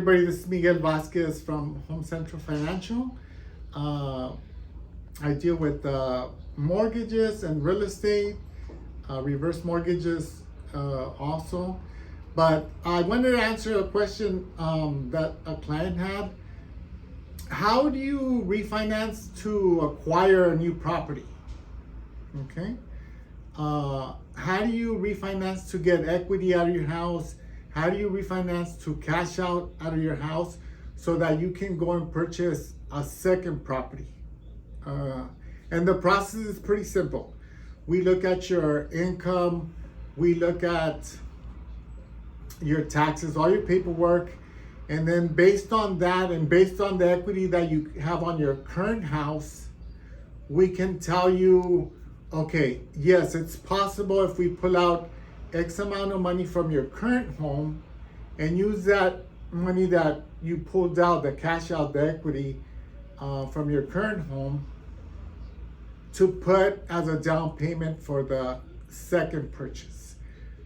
Everybody, this is Miguel Vasquez from Home Central Financial. I deal with mortgages and real estate, reverse mortgages also. But I wanted to answer a question that a client had. How do you refinance to acquire a new property? Okay. How do you refinance to get equity out of your house? How do you refinance to cash out of your house so that you can go and purchase a second property? And the process is pretty simple. We look at your income, we look at your taxes, all your paperwork, and then based on that and based on the equity that you have on your current house, we can tell you, okay, yes, it's possible if we pull out X amount of money from your current home and use that money that you pulled out, the cash out, the equity from your current home to put as a down payment for the second purchase.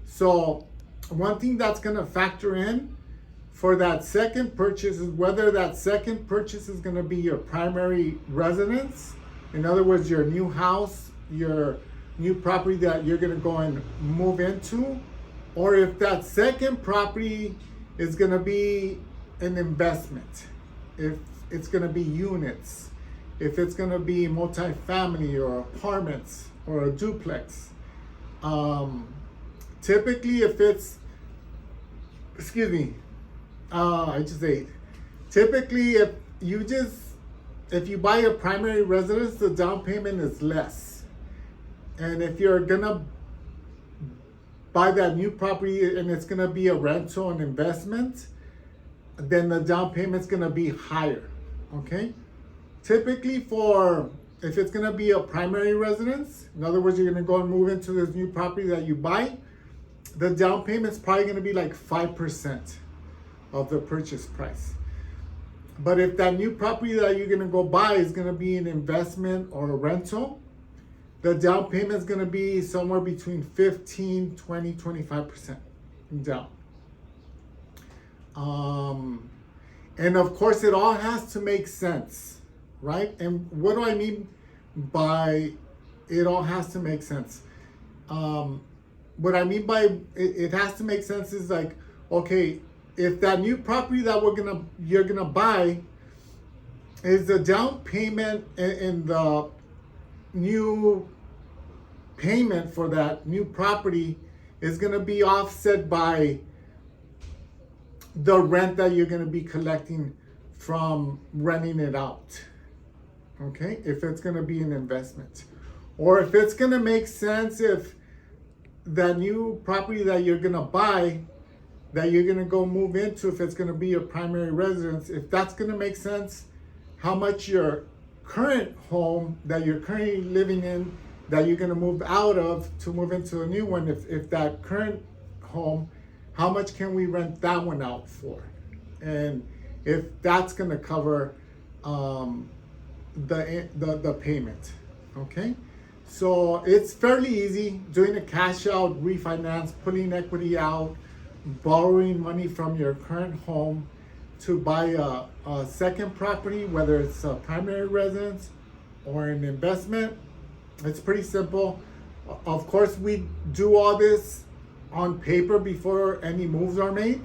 So one thing that's going to factor in for that second purchase is whether that second purchase is going to be your primary residence. In other words, your new house, your new property that you're going to go and move into, or if that second property is going to be an investment, if it's going to be units, if it's going to be multifamily or apartments or a duplex. Typically, if it's, typically if you buy a primary residence, the down payment is less. And if you're gonna buy that new property and it's gonna be a rental and investment, then the down payment's gonna be higher, okay? Typically if it's gonna be a primary residence, in other words, you're gonna go and move into this new property that you buy, the down payment's probably gonna be like 5% of the purchase price. But if that new property that you're gonna go buy is gonna be an investment or a rental, the down payment is going to be somewhere between 15, 20, 25% down. And of course, it all has to make sense, right? And what do I mean by it all has to make sense? What I mean by it has to make sense is like, okay, if that new property that you're gonna buy is the down payment in the new payment for that new property is going to be offset by the rent that you're going to be collecting from renting it out, okay, if it's going to be an investment, or if it's going to make sense, if that new property that you're going to buy, that you're going to go move into, if it's going to be your primary residence, if that's going to make sense, how much your current home that you're currently living in, that you're going to move out of to move into a new one, if that current home, how much can we rent that one out for? And if that's going to cover the payment, okay? So it's fairly easy doing a cash out refinance, putting equity out, borrowing money from your current home to buy a second property, whether it's a primary residence or an investment. It's pretty simple. Of course, we do all this on paper before any moves are made,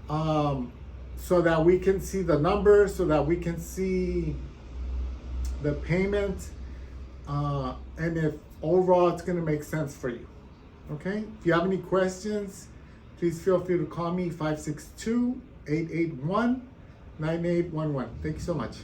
so that we can see the numbers, so that we can see the payment, and if overall it's going to make sense for you. Okay? If you have any questions, please feel free to call me 562-881-9811. Thank you so much.